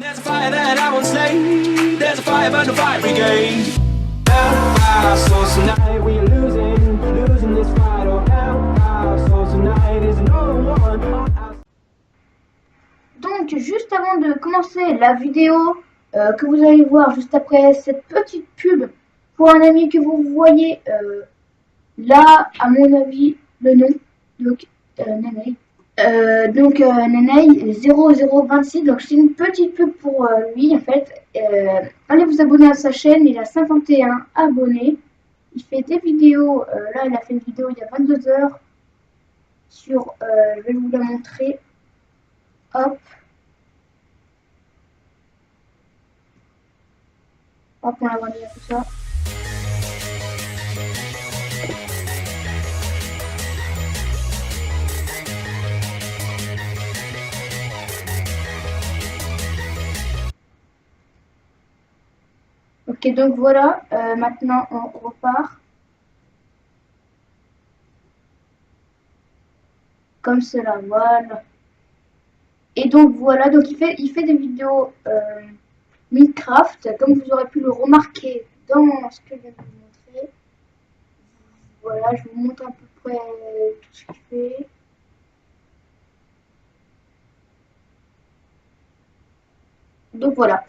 There's a fire that I won't slay. There's a fire burn the fire brigade. Our souls tonight, we are losing this fight. Oh, our souls tonight is no one. Donc, juste avant de commencer la vidéo que vous allez voir juste après cette petite pub pour un ami que vous voyez là, à mon avis, le nom, donc Nenei. Nenei 0026, donc c'est une petite pub pour lui en fait. Allez vous abonner à sa chaîne, il a 51 abonnés. Il fait des vidéos, là il a fait une vidéo il y a 22 heures sur, je vais vous la montrer. Hop. Hop, on la voit déjà tout ça. Ok, donc voilà, maintenant on repart. Comme cela, voilà. Et donc voilà, donc il fait des vidéos Minecraft, comme vous aurez pu le remarquer dans ce que je viens de vous montrer. Voilà, je vous montre à peu près tout ce qu'il fait. Donc voilà.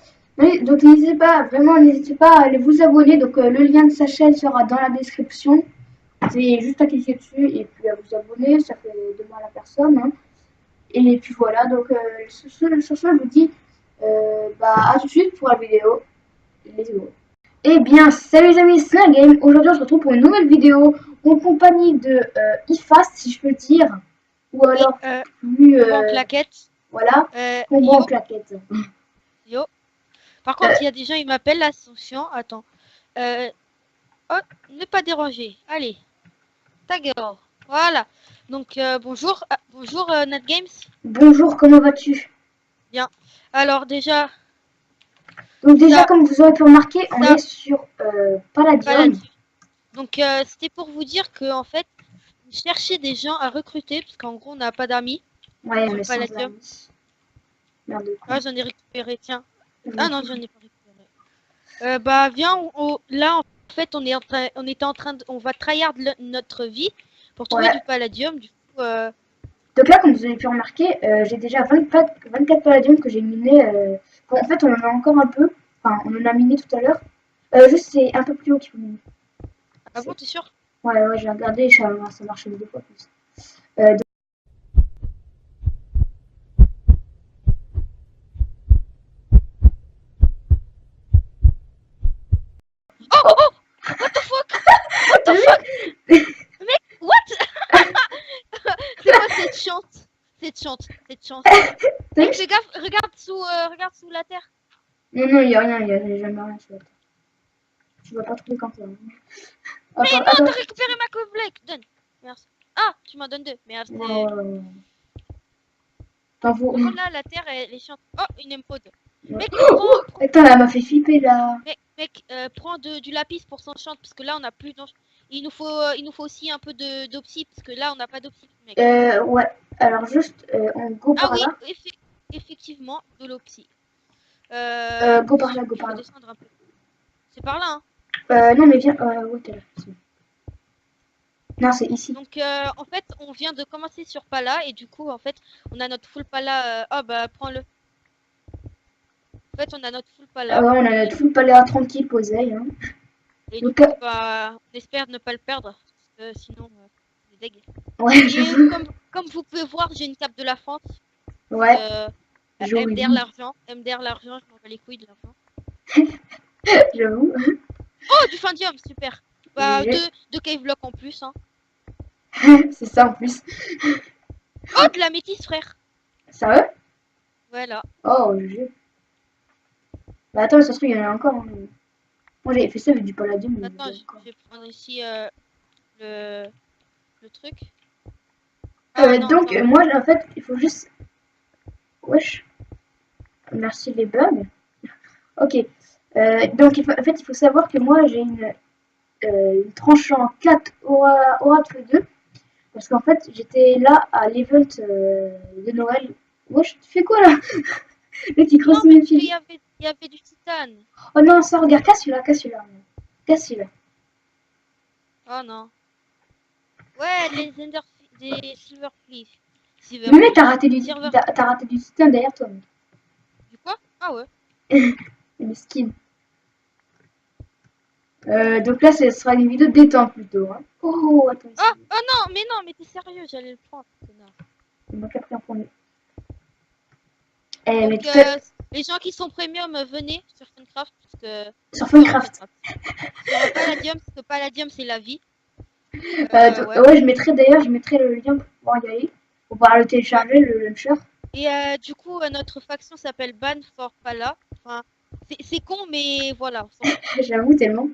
Donc n'hésitez pas, vraiment n'hésitez pas à aller vous abonner. Donc le lien de sa chaîne sera dans la description. C'est juste à cliquer dessus et puis à vous abonner, ça fait de mal à personne. Hein. Et puis voilà, donc sur ce, je vous dis à tout de suite pour la vidéo. Let's go. Eh bien, salut les amis, c'est un game. Aujourd'hui, on se retrouve pour une nouvelle vidéo en compagnie de Ifast, si je peux dire. Ou alors, plus. En claquette. Voilà, combat en claquette. Yo. Par contre, il y a des gens, ils m'appellent là, c'est chiant. Attends. Oh, ne pas déranger. Allez. Ta gueule. Voilà. Donc, bonjour. Bonjour, NetGames. Bonjour, comment vas-tu? Bien. Alors, déjà. Donc, déjà, comme vous aurez pu remarquer, on est sur Palladium. Donc, c'était pour vous dire que, en fait, cherchez des gens à recruter, parce qu'en gros, on n'a pas d'amis. Ouais, on est sans amis. Merde. Ah, j'en ai récupéré, tiens. Ah non, j'en ai pas récupéré. Bah, viens, là, en fait, on était en train de, on va tryhard notre vie pour trouver du palladium. Du coup, donc là, comme vous avez pu remarquer, j'ai déjà 24 palladium que j'ai miné. Bon, en fait, on en a encore un peu. Enfin, on en a miné tout à l'heure. Juste, c'est un peu plus haut qu'il faut miner. Ah bon, t'es sûr? Ouais, j'ai regardé et ça marchait 2 fois plus. Oh! What the fuck? What the fuck? Mec, what? C'est quoi cette chante? Cette chante. Mec, fais gaffe, regarde sous la terre. Non, il y a rien, il y a jamais rien sur la terre. Tu vas pas trouver quand même. Mais non, t'as récupéré ma cobblestone. Donne. Merci. Ah, tu m'en donnes 2. Merci. T'en fous. Là, la terre, elle est chiante. Oh, une empode. Mec, attends, là, elle m'a fait flipper, là. Mec, prends du lapis pour s'enchant, parce que là, on a plus d'enchant. Il nous faut aussi un peu d'opsie, parce que là, on n'a pas d'opsie, mec. Ouais. Alors, juste, on go par là. Ah oui, effectivement, de l'opsie. Go par là, go par là. Descendre un peu. C'est par là, hein. Non, mais viens. Ouais, t'es là. Non, c'est ici. Donc, en fait, on vient de commencer sur Pala, et du coup, en fait, on a notre full Pala. Oh, bah, prends-le. En fait, on a notre full Pala. Ah ouais, on a notre full Pala tranquille posé. Hein. Et donc, du coup, bah, on espère ne pas le perdre, parce que sinon, c'est deg. Ouais, et comme vous pouvez voir, j'ai une cape de la France. Ouais. MDR l'argent, je m'en bats les couilles de l'argent. J'avoue. Oh, du Fandium, super. Bah, deux cave blocks en plus, hein. C'est ça en plus. Oh, de la métisse, frère. Sérieux? Voilà. Oh, GG. Bah attends, ça se trouve, il y en a encore. Hein. Moi, j'avais fait ça avec du palladium. Attends, je vais prendre ici le truc. Donc, moi, en fait, il faut juste... Wesh. Merci les bugs. Ok. Donc, en fait, il faut savoir que moi, j'ai une tranchant 4 aura de 2. Parce qu'en fait, j'étais là à l'event de Noël. Wesh, tu fais quoi là? Le petit Non, creuse mais mes parce qu'il pieds. y avait du titane. Oh non, ça, regarde, casse celui-là, casse celui-là. Casse celui-là. Oh non. Ouais, des Silverfish. Mais mec, Silver... t'as raté du titane derrière toi, mec. Du quoi? Ah ouais. Le skin. Donc là, ce sera une vidéo de détente plutôt. Hein. Oh, attends, ici. Ah, oh non, mais t'es sérieux, j'allais le prendre, connard. Il manque après en premier. Eh, mais Donc, tout à... les gens qui sont premium, venez sur Funcraft, parce que... Sur Funcraft. Sur Palladium, parce que Palladium, c'est la vie. Ouais. Ouais, je mettrai le lien pour pouvoir y aller. Pour pouvoir le télécharger, le launcher. Et du coup, notre faction s'appelle Ban for Pala. Enfin, c'est con, mais voilà. J'avoue tellement.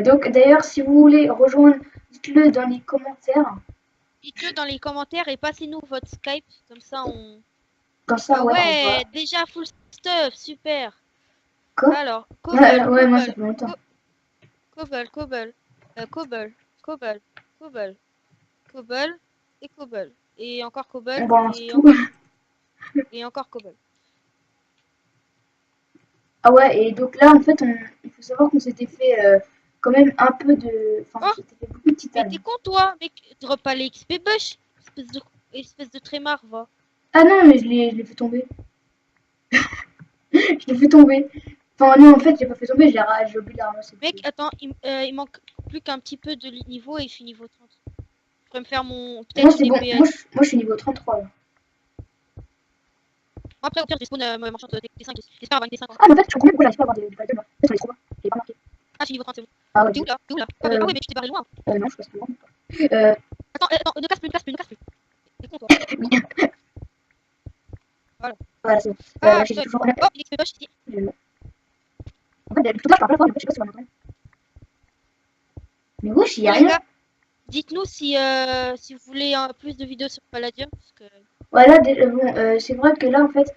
Donc d'ailleurs, si vous voulez rejoindre, dites-le dans les commentaires. Dites-le dans les commentaires et passez-nous votre Skype. Comme ça, on... Comme ça, ouais, on ouais, va... déjà full stuff, super. Quoi? Alors, Cobble, Ouais, moi ça fait longtemps. Cobble, Cobble, Cobble, Cobble, Cobble, Cobble et Cobble. Et encore Cobble On balance et tout. encore, et encore Cobble. Ah ouais, et donc là, en fait, il faut savoir qu'on s'était fait quand même un peu de... Enfin, on Oh, s'était fait beaucoup de mais titane. t'es con toi, mec, drop pas les XP bush, espèce de trémard, va. Ah non, mais je l'ai fait tomber. Je l'ai fait tomber. Enfin, non, en fait, j'ai pas fait tomber, j'ai oublié de la ramasser. Mec, attends, il manque plus qu'un petit peu de niveau et je suis niveau 30. Je pourrais me faire mon... Moi, Peut-être c'est bon. DPS. Moi, je suis niveau 33, là. Après, au pire, je spawn marchand de T5. J'espère avoir une T5. Ah, mais en fait, je comprends pourquoi j'arrive pas à avoir des paladuns, là. Ça, c'est trop bas. J'ai pas marqué. Ah, je suis niveau 30, c'est bon. Ah ouais, T'es où là? T'es où là? Ah, Euh, ouais, mais tu t'es barré loin. non, je passe plus loin. Euh, Attends, ne casse plus, ne casse plus, ne casse plus. T'es con, toi. oui. Voilà. Voilà, c'est bon. Ah, J'ai ouais. toujours... Oh, il XP bush ici. En fait, tout là, je parle pas la fois, mais je sais pas si on va m'entendre. Mais wesh, y a Bon, les rien. gars, dites-nous si vous voulez plus de vidéos sur Palladium. Parce que... Voilà, bon, c'est vrai que là, en fait,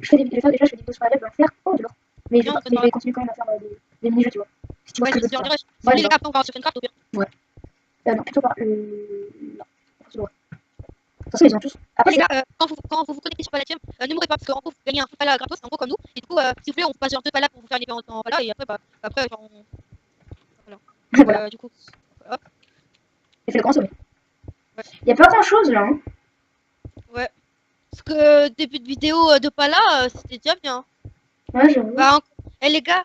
je fais des vidéos sur la web, on va faire. Oh, de l'or. Mais Non, je vais continuer quand même à faire des mini-jeux, tu vois. Si tu vois ouais, ce que je c'est veux sur dire. Rush. Si vous Ouais, voulez, les d'accord. gars, après, on va sur Funcraft au pire. Ouais. Non, plutôt pas. Non. De toute façon, ils ont tous. Après, Les gars, quand vous connectez sur Palladium, ne mourrez pas parce qu'en gros, vous gagnez un full pala gratos, en gros, comme nous. Et du coup, si vous voulez, on passe sur 2 palas pour vous faire une épée en pala. Et après, après genre, on... Voilà. voilà. Du coup, hop. J'ai fait le grand sommet. Ouais. Y a pas grand-chose là. Hein. Ouais. Parce que début de vidéo de pala, c'était déjà bien. Ouais, j'avoue. Bah, les gars,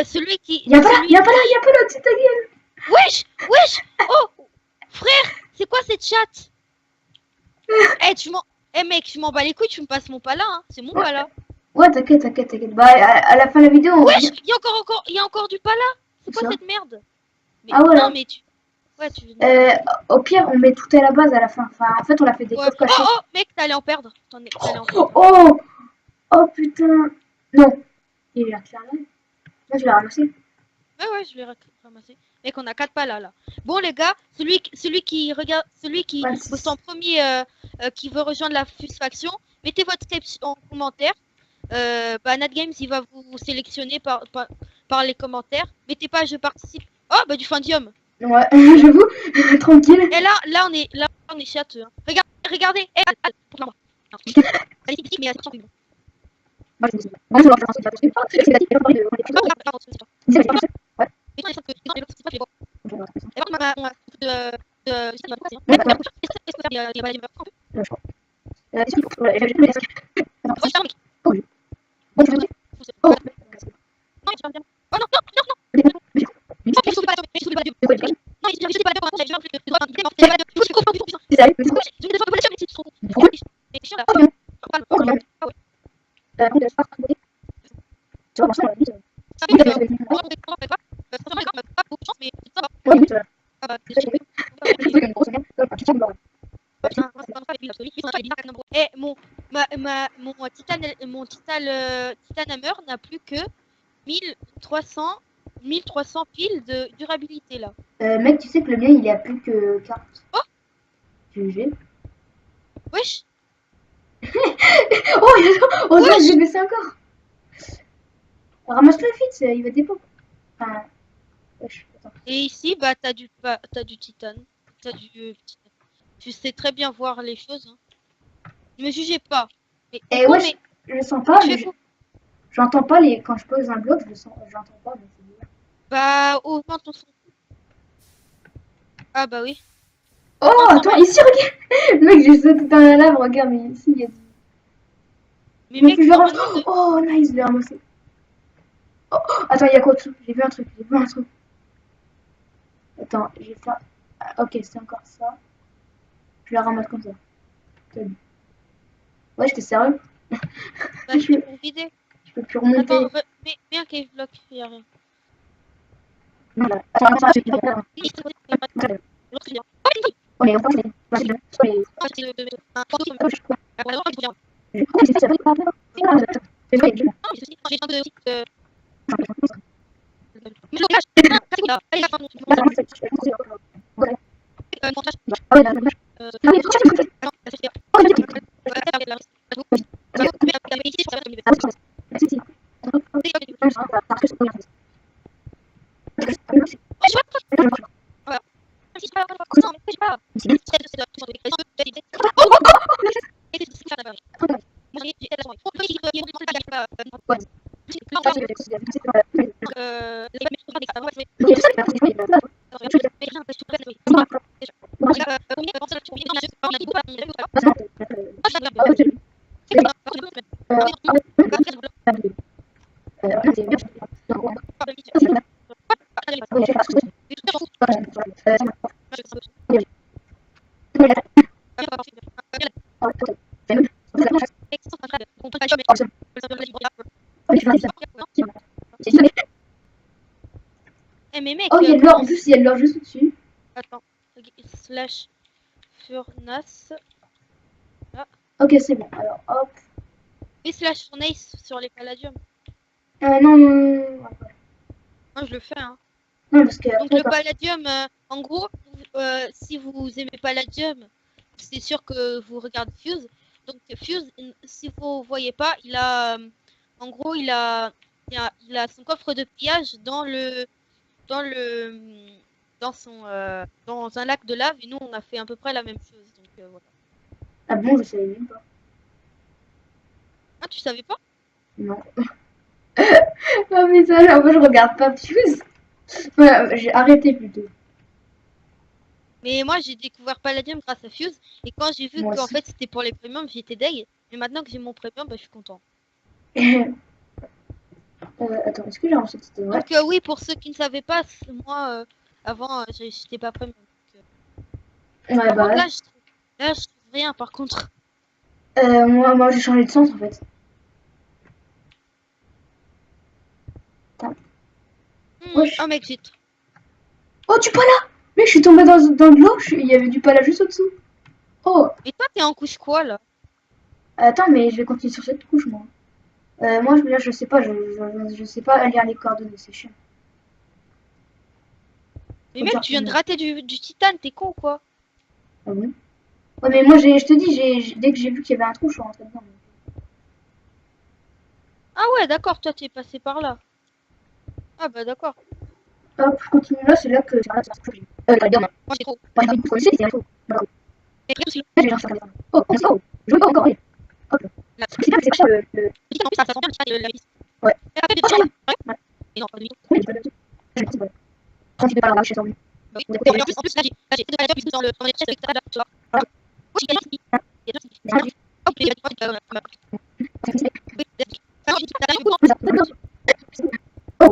celui qui... Y'a pas là, c'est ta gueule. Wesh! Oh! Frère! C'est quoi cette chatte? Mec, je m'en bats les couilles, tu me passes mon pala, hein. C'est mon pala. Ouais, t'inquiète. Bah, à la fin de la vidéo, on va Wesh! dire... Il y a encore du pala! C'est quoi Ça. cette merde? Mais, Ah ouais, non, là. mais tu... Ouais, tu... Au pire, on met tout à la base à la fin. Enfin, en fait, on a fait des Ouais. coffres cachés. Oh, mec, t'allais en perdre. T'allais en perdre. Oh, putain. Non. Il est là, là. Là, je l'ai ramassé. Ouais, je vais ramasser. Mec, on a 4 palas là. Bon, les gars, celui qui regarde, celui qui poste en premier, qui veut rejoindre la FUS faction, mettez votre Skype en commentaire. NatGames, il va vous sélectionner par les commentaires. Mettez pas je participe. Oh, bah du Fandium. Ouais, j'avoue. Tranquille. Et là, on est châteux. Hein. Regardez. Pour moi. Elle est ici, mais elle est sans Moi, je me suis dit, moi, je vais leur faire un truc, parce que c'est la petite, elle va parler de- Ouais. c'est la petite, ouais. Mais toi, les autres, c'est pas les beaux. Ok, voilà, c'est ça. Et par contre, on a je sais pas pourquoi, Ouais, c'est. Est-ce que il y a pas les meufs? Je crois. Est-ce qu'il faut- ouais, j'ai plus les sacs. Attends, Oh, putain, mec. oh, oui. Bon, tu veux dire Oh, Non, il bien. Oh non. mais j'ai- mais Oh, mais je suis pas la mais je suis pas la de quoi il parle Non, il y a pas la j'avais vu le droit d'idée, mais c'est pas la je suis confiant, putain. C'est sérieux, mais c'est quoi Je vais pas la mais c'est trop. Mais pourquoi Mais chiant là. Oh, bien. Oh, Oh, bien. ah ouais. Bon, je pars, côté. Tu vois, franchement, la limite, Ça oui, fait t'as fait- on va pas. Sincèrement, les gars, on a pas beaucoup de chance, mais ça va. ouais, limite, Ah bah, ça, j'ai vu. Le truc, il y a une grosse gueule, comme un petit chat de mort. Ouais, putain, c'est pas les billes, parce que lui, ils sont pas les billes, eh, mon Titanhammer n'a plus que 1300 piles de durabilité là. Mec, tu sais que le mien, il est à plus que 40. Oh GG. Wesh. Oh non, j'ai baissé encore. Ramasse-le vite, il va dépop. Enfin, wesh, attends. Et ici, bah, t'as du titane. T'as du titane. Tu sais très bien voir les choses. Hein. Ne me jugez pas. Mais, Eh, wesh. Je le sens pas, Tu mais fais quoi? j'entends pas les. Quand je pose un bloc, je le sens, j'entends pas, mais c'est bizarre. Bah, augmente ton son. Ah bah oui. Oh, Non, c'est attends, normal. ici, regarde! Mec, j'ai sauté dans la lave, regarde, mais ici, il y a du. Mais Donc, mec, je le ramasse. normalement, ne... Oh, nice, je l'ai ramassé. Oh, attends, il y a quoi au-dessous? J'ai vu un truc, j'ai vu un truc. Attends, j'ai ça. Ah, ok, c'est encore ça. Je la ramasse comme ça. Salut. Ouais, j'étais sérieux. bah, Je c'est peux, pour vider. je peux plus Attends, remonter. mets un cave block, y a rien. Voilà. Attends, attends, je vais faire. Oui, c'est vrai, l'autre, c'est bien. Oh, mais on pense que c'est. Ah, c'est un photo. Oh, je crois. Ah, voilà, je vais dire. Oh, mais c'est pas grave. C'est vrai, Non, mais ceci, j'ai un de aussi. Mais le cache. Ah, c'est cool, là. Allez, la fin, mon montage. Attends, c'est bien. Voilà, la reste. Mais ici, je pense que mais mec, Oh, il y a de l'or. En plus, il y a de l'or juste au-dessus. attends, slash furnace. Ok, c'est bon. Alors, hop. Et slash furnace sur les palladium. Non, non, non. Moi je le fais, hein. Non, parce que. Donc le palladium, en gros, si vous aimez palladium, c'est sûr que vous regardez Fuse. Donc Fuse, si vous voyez pas, il a, en gros, il a son coffre de pillage dans un lac de lave. Et nous, on a fait à peu près la même chose. Donc voilà. Ah bon, je savais même pas. Ah, tu savais pas? Non. Oh, mais ça, genre, moi, je regarde pas Fuse. Voilà, j'ai arrêté plutôt. Mais moi, j'ai découvert Palladium grâce à Fuse. Et quand j'ai vu Moi qu'en aussi. fait c'était pour les premiums, j'étais deg. Mais maintenant que j'ai mon premium, bah, je suis content. Attends, est-ce que j'ai reçu cette ouais. Donc oui, pour ceux qui ne savaient pas, moi avant j'étais pas premium. Ouais, Par bah contre ouais. là je trouve rien par contre. Moi j'ai changé de sens en fait. Wesh. Oh mec, j'ai... Oh, du pala! Mec, je suis tombée dans de l'eau, il y avait du pala juste au-dessous. Oh, Et toi t'es en couche quoi là? attends, mais je vais continuer sur cette couche, moi. Moi, là, je sais pas, je sais pas lire les coordonnées, c'est chiant. Mais Faut mec, dire tu viens de combien. rater du titane, t'es con quoi? Ah bon? Ouais, mais moi, je te dis, dès que j'ai vu qu'il y avait un trou, je suis rentrée dedans. Ah ouais, d'accord, toi t'es passé par là. Ah bah d'accord. Hop, je continue là, c'est là que c'est là, regarde, moi. Moi j'ai trop. Moi, j'ai pas c'est un trou. D'accord. Mais rien aussi. Là, j'ai lancé un regard. Oh, on sort. Je veux pas encore, oui. Hop. Là. C'est bien, c'est pas cher le. Le titane en plus ça sent bien le titane et la vis. Ouais. Et après, Oh, j'arrive. ouais. Et non, pas de nuit. Oui, j'ai pas de tout. J'ai pas de tout. 36 pas là, je suis sorti. Bah oui. Et en plus là j'ai deux palladium dans les chaises de là, tu vois. Ah. Oui, il y a deux. Il y a deux. Oh, il y a deux. Oui, ça marche, t'as rien beaucoup. Oh,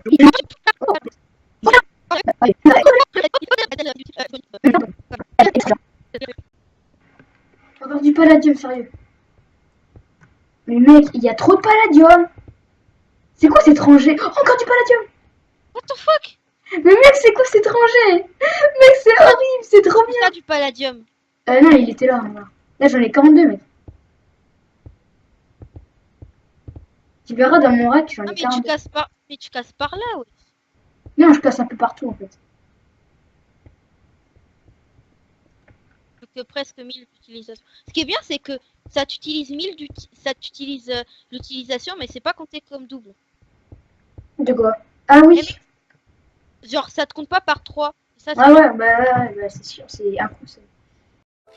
encore du palladium, sérieux. Mais mec, il y a trop de palladium. C'est quoi cet rangé? Oh, encore du palladium. What the fuck? Mais mec, c'est quoi cet rangé? Mec, c'est horrible, c'est trop bien. T'as du palladium. Non, il était là. Là, j'en ai 42, mec. Tu verras dans mon rack, j'en Ah ai mais 42. tu casses par là, ouais. Non, je casse un peu partout, en fait. Donc presque 1000 d'utilisation. Ce qui est bien, c'est que ça t'utilise l'utilisation, mais c'est pas compté comme double. De quoi? Ah oui. Genre, ça te compte pas par 3. Ça, Ah ouais, bah c'est sûr, c'est un coup.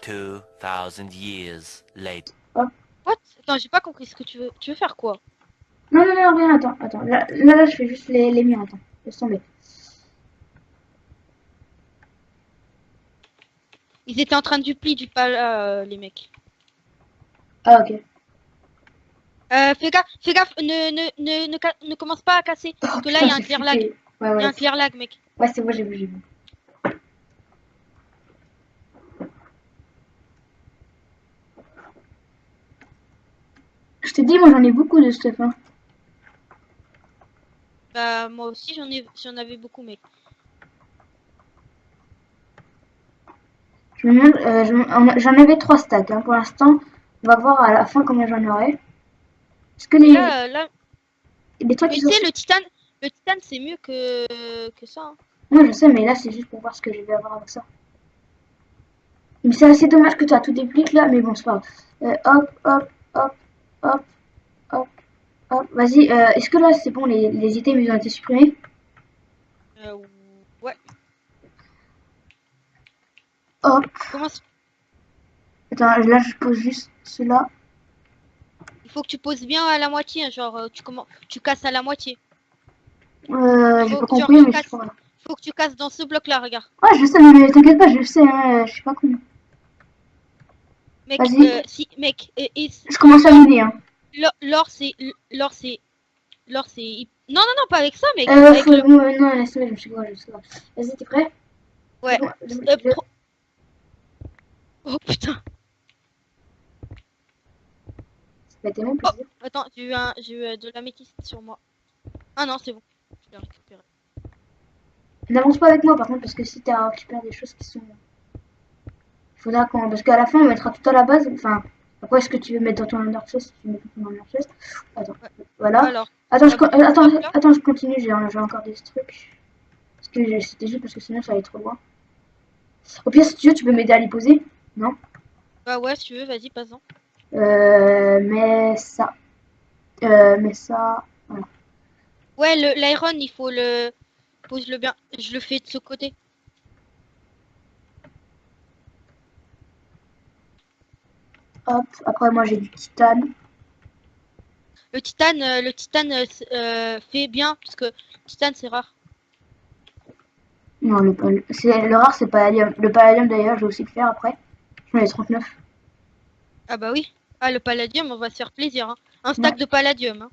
2000 years later. Hop. What? Attends, j'ai pas compris ce que tu veux. Tu veux faire quoi? Non, non, non, rien, attends, attends. Là, je fais juste les murs, attends. Laisse tomber. Ils étaient en train de du pas les mecs. Ah, ok. Fais gaffe, ne commence pas à casser. Oh Parce que là, putain, il y a un j'ai clear lag. flippé. Ouais, Il y a ouais. un clear lag, mec. Ouais, c'est bon, j'ai vu, j'ai vu. Je t'ai dit, moi j'en ai beaucoup de stuff, hein. Bah, moi aussi, j'en avais beaucoup, mec. J'en avais 3 stacks, hein, pour l'instant. On va voir à la fin combien j'en aurai. Est-ce que Mais les, là, les trucs mais qui tu sont... sais, le titane, c'est mieux que ça, hein. Moi je sais, mais là c'est juste pour voir ce que je vais avoir avec ça. Mais c'est assez dommage que tu as tout dépliqué là, mais bon, c'est pas grave. Hop, hop, hop, hop, hop, hop. Vas-y, est-ce que là c'est bon, les items ils ont été supprimés? Euh, ouais. Hop. Commence. Attends, là je pose juste cela. Il faut que tu poses bien à la moitié, hein, genre, tu casses à la moitié. J'ai pas Genre, compris, mais je sais pas. faut que tu casses dans ce bloc-là, regarde. Ouais, je sais, mais t'inquiète pas, je sais, hein, je sais pas comment. Mec, Vas-y, si, mec, je commence à miner, hein. l'or, non, non, non, pas avec ça, mec. Avec le, Non, laisse-moi, je sais quoi, je sais quoi. Vas-y, t'es prêt? ouais. Bon, Oh putain. ça va être mon Oh, plaisir. attends, j'ai eu de la métisse sur moi. Ah non, c'est bon. Je l'ai récupéré. N'avance pas avec moi, par contre, parce que si tu récupères des choses qui sont... Il faudra qu'on... Parce qu'à la fin, on mettra tout à la base. Enfin, après, est-ce que tu veux mettre dans ton under chest? Tu mets tout dans ton under chest. Attends, Ouais. voilà. Alors, Attends, beaucoup de attends, stuff, là. attends, je continue, j'ai encore des trucs. Parce que c'était juste parce que sinon, ça allait trop loin. Au pire, si tu veux, tu peux m'aider à les poser. Non? Bah ouais, si tu veux, vas-y, passe-en. Mais ça... mais ça... Voilà. Ouais, l'iron, il faut le... Pose-le bien. Je le fais de ce côté. Hop, après, moi, j'ai du titane. Le titane fait bien, parce que le titane, c'est rare. Non, le rare, c'est palladium. Le palladium, d'ailleurs, je vais aussi le faire après. J'en ai 39. Ah bah oui. Ah, le palladium, on va se faire plaisir, hein. Un Ouais, stack de palladium, hein.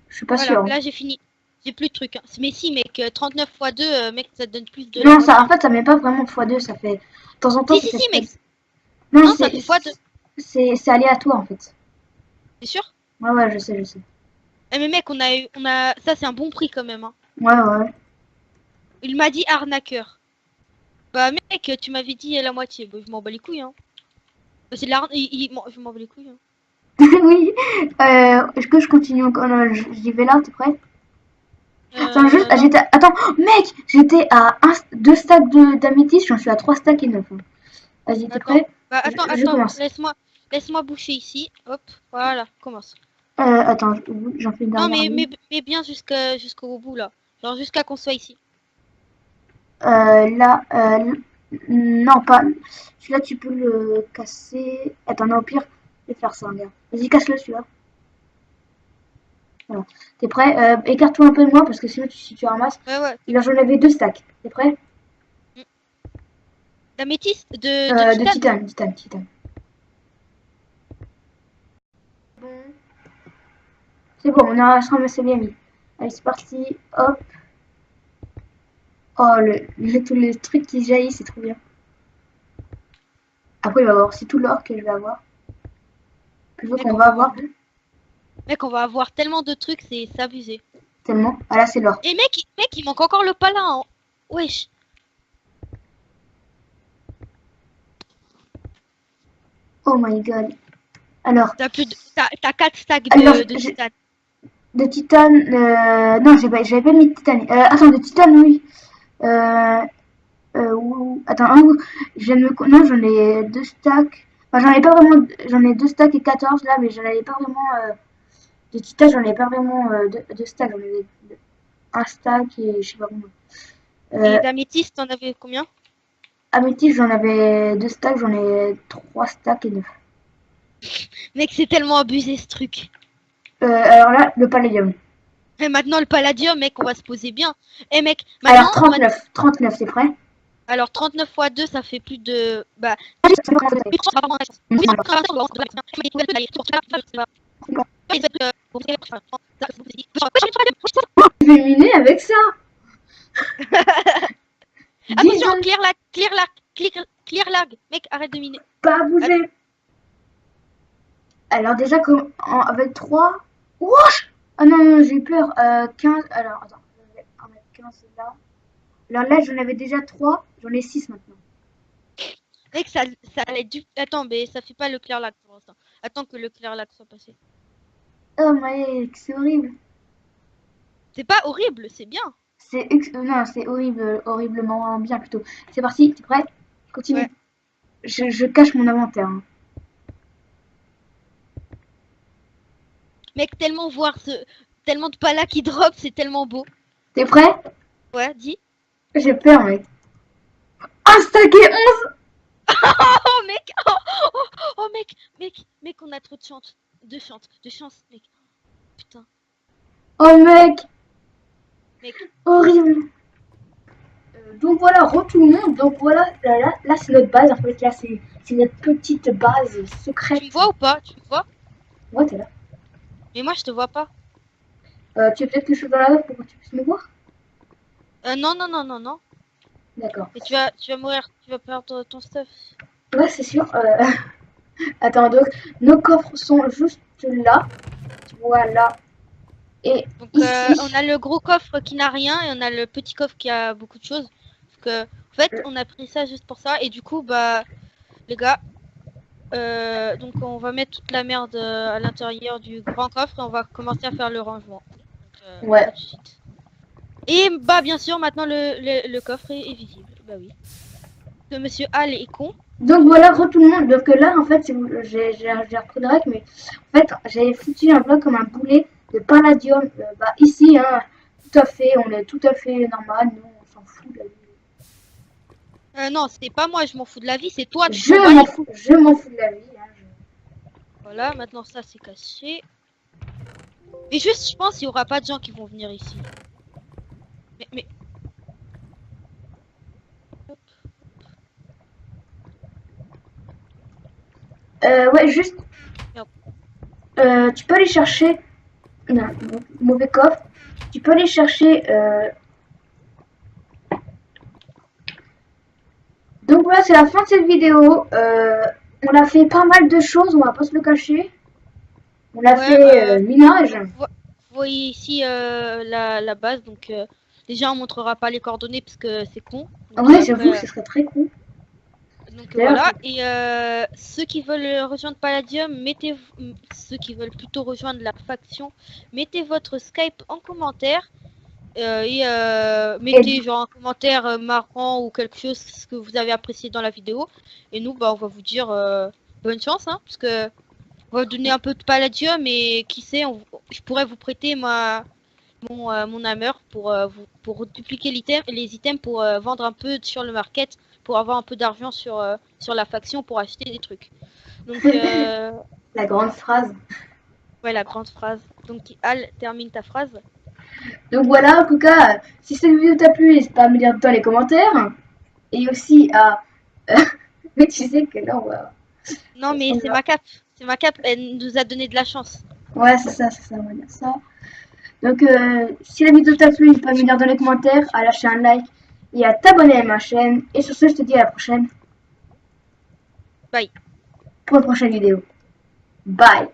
je suis pas Voilà, sûr, hein. là, j'ai fini. J'ai plus de trucs, hein. Mais si, mec, 39 x 2, mec, ça te donne plus de Non, ça, en palladium. fait, ça met pas vraiment x2, ça fait... De temps en temps, Si, ça si, fait... si, mec. Non, Non, ça fait x2. c'est aléatoire, en fait. T'es sûr? Ouais, ouais, je sais, je sais. Eh, mais mec, ça, c'est un bon prix quand même, hein. Ouais, ouais. Il m'a dit arnaqueur. Bah, mec, tu m'avais dit la moitié. Bah, je m'en bats les couilles, hein. Bah, c'est de l'arnaque. Je m'en bats les couilles, hein. Oui. Est-ce que je continue encore? Non, j'y vais là, t'es prêt? Attends, juste... Non. Attends, mec, j'étais à 2 stacks d'améthyste, j'en suis à 3 stacks et 9. Vas-y, t'es Attends. prêt? Bah, Je attends. commence. Laisse-moi boucher ici. Hop. Voilà, commence. Attends, j'en fais une Non, dernière ligne. mais bien jusqu'au bout, là. Genre, jusqu'à qu'on soit ici. Là, non, pas. Celui-là, tu peux le casser. Attends, non, au pire, je vais faire ça, regarde. Vas-y, casse-le, celui-là. Voilà. T'es prêt? Écarte-toi un peu de moi, parce que sinon, si tu ramasses. Ouais, ouais. Là, j'en avais 2 stacks. T'es prêt? D'améthyste? De De titane? titane. Bon. C'est bon, on a ramassé bien mis. Allez, c'est parti. Hop. Oh, tous les trucs qui jaillissent, c'est trop bien. Après, il va y avoir aussi tout l'or que je vais avoir. Plutôt Mec, qu'on on va va avoir avoir beaucoup. Mec, on va avoir tellement de trucs, c'est abusé. tellement. Ah là, c'est l'or. Et mec, il manque encore le palin, hein. Wesh. Oh my god. Alors, T'as 4 stacks alors de titane. de titane, non, j'avais pas mis de titane. Attends, de titane, oui. Euh, attends, je viens de non, j'en ai 2 stacks. Enfin, j'en ai pas vraiment, j'en ai 2 stacks et 14 là, mais j'en avais pas vraiment, de titane, j'en avais pas vraiment 2 stacks. J'en avais un stack et je sais pas combien. Et Euh, d'améthyste, t'en avais combien? Améthyste, j'en avais 2 stacks, j'en ai 3 stacks et 9. Mec, c'est tellement abusé ce truc. Alors là, le palladium. Et maintenant, le palladium, mec, on va se poser bien. Eh, mec, Alors, maintenant, 39, c'est prêt? alors 39 fois 2, ça fait plus de. Bah. Je vais miner avec ça. Attention, Disons clear lag. Mec, arrête de miner. pas à bouger. Alors déjà, avec 3... Wesh. Ah non, non, j'ai eu peur. 15... Alors, attends. Je vais en mettre 15 là. Alors là, j'en avais déjà 3. J'en ai 6 maintenant. Mec, ça allait du. Attends, mais ça fait pas le clear lag pour l'instant. Attends que le clear lag soit passé. Oh mec, c'est horrible. C'est pas horrible, c'est bien. Non, c'est horrible, horriblement bien plutôt. C'est parti, t'es prêt? Continue. Ouais. Je cache mon inventaire. Hein. Mec, tellement voir tellement de palas qui drop, c'est tellement beau. T'es prêt? Ouais, dis. J'ai peur, mec. Un stack et 11! Oh mec, oh mec, on a trop de chance, de chance, mec. Putain, Oh mec! mec. Horrible! Donc voilà, tout le monde. Donc voilà, là c'est notre base. En fait, là c'est notre petite base secrète. Tu me vois ou pas? Tu me vois? Ouais, t'es là. Mais moi je te vois pas. Tu veux peut-être quelque chose dans la base pour que tu puisses me voir? Non, non, non, non, non. D'accord. Et tu vas mourir, tu vas perdre ton stuff. Ouais, c'est sûr. Attends, donc nos coffres sont juste là. Voilà. Et Donc ici. on a le gros coffre qui n'a rien et on a le petit coffre qui a beaucoup de choses. Parce que, en fait, on a pris ça juste pour ça. Et du coup, bah, les gars, donc on va mettre toute la merde à l'intérieur du grand coffre et on va commencer à faire le rangement. Donc, Ouais. à tout de suite. Et bah bien sûr maintenant le coffre est visible. Bah oui. Que Monsieur Hall est con. Donc voilà, tout le monde. Donc là, en fait, j'ai repris le rec, mais en fait, j'avais foutu un bloc comme un boulet de palladium. Bah ici, hein, tout à fait, on est tout à fait normal. Nous, on s'en fout de la vie. Non, c'est pas moi, je m'en fous de la vie, c'est toi. Je m'en fous de la vie. Hein, Voilà, maintenant ça c'est caché. Et juste, je pense qu'il y aura pas de gens qui vont venir ici. Mais... Ouais, juste. Tu peux aller chercher. Non, mauvais coffre. Tu peux aller chercher. Donc voilà, c'est la fin de cette vidéo. On a fait pas mal de choses, on va pas se le cacher. On a fait minage. Vous voyez ici la base, donc déjà on montrera pas les coordonnées parce que c'est con. Donc, ouais, j'avoue, ce serait très cool. Donc voilà, et ceux qui veulent rejoindre Palladium, ceux qui veulent plutôt rejoindre la faction, mettez votre Skype en commentaire mettez genre un commentaire marrant ou quelque chose ce que vous avez apprécié dans la vidéo. Et nous, bah, on va vous dire bonne chance, hein, parce que on va vous donner un peu de Palladium et qui sait, je pourrais vous prêter mon hammer pour dupliquer les items pour vendre un peu sur le market, pour avoir un peu d'argent sur la faction pour acheter des trucs. Donc la grande phrase. Ouais, la grande phrase. Donc Al, termine ta phrase. Donc voilà, en tout cas, si cette vidéo t'a plu, n'hésite pas à me dire dans les commentaires. Et aussi à... mais tu sais que là, on va... Non, mais c'est ma cape. C'est ma cape, elle nous a donné de la chance. Ouais, c'est ça, on va dire ça. Donc, si la vidéo t'a plu, n'hésite pas à me dire dans les commentaires, à lâcher un like et à t'abonner à ma chaîne. Et sur ce, je te dis à la prochaine. Bye. Pour une prochaine vidéo. Bye.